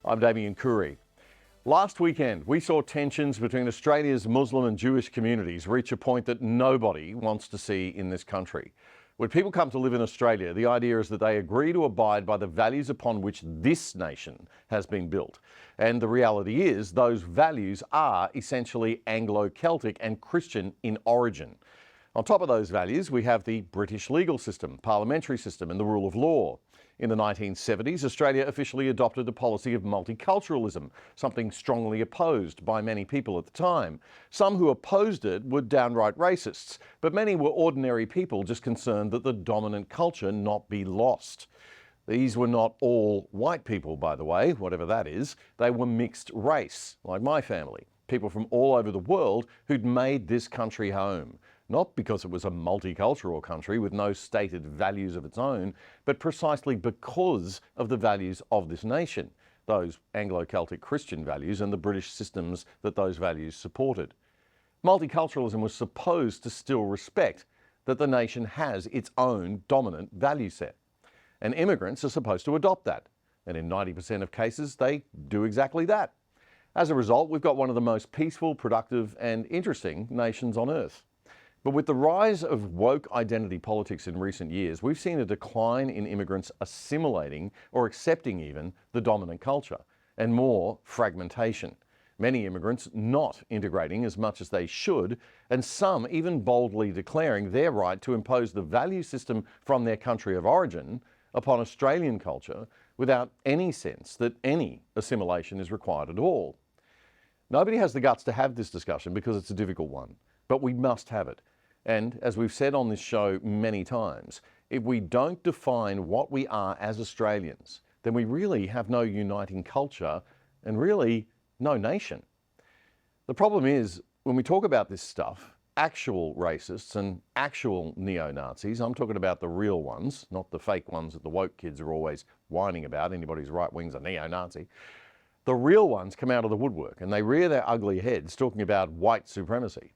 I'm Damian Coory. Last weekend, we saw tensions between Australia's Muslim and Jewish communities reach a point that nobody wants to see in this country. When people come to live in Australia, the idea is that they agree to abide by the values upon which this nation has been built. And the reality is those values are essentially Anglo-Celtic and Christian in origin. On top of those values, we have the British legal system, parliamentary system and the rule of law. In the 1970s, Australia officially adopted a policy of multiculturalism, something strongly opposed by many people at the time. Some who opposed it were downright racists, but many were ordinary people just concerned that the dominant culture not be lost. These were not all white people, by the way, whatever that is. They were mixed race, like my family. People from all over the world who'd made this country home. Not because it was a multicultural country with no stated values of its own, but precisely because of the values of this nation, those Anglo-Celtic Christian values and the British systems that those values supported. Multiculturalism was supposed to still respect that the nation has its own dominant value set. And immigrants are supposed to adopt that. And in 90% of cases, they do exactly that. As a result, we've got one of the most peaceful, productive and interesting nations on earth. But with the rise of woke identity politics in recent years, we've seen a decline in immigrants assimilating or accepting even the dominant culture, and more fragmentation. Many immigrants not integrating as much as they should, and some even boldly declaring their right to impose the value system from their country of origin upon Australian culture without any sense that any assimilation is required at all. Nobody has the guts to have this discussion because it's a difficult one, but we must have it. And as we've said on this show many times, if we don't define what we are as Australians, then we really have no uniting culture and really no nation. The problem is, when we talk about this stuff, actual racists and actual neo-Nazis, I'm talking about the real ones, not the fake ones that the woke kids are always whining about, anybody who's right wing's a neo-Nazi. The real ones come out of the woodwork and they rear their ugly heads talking about white supremacy.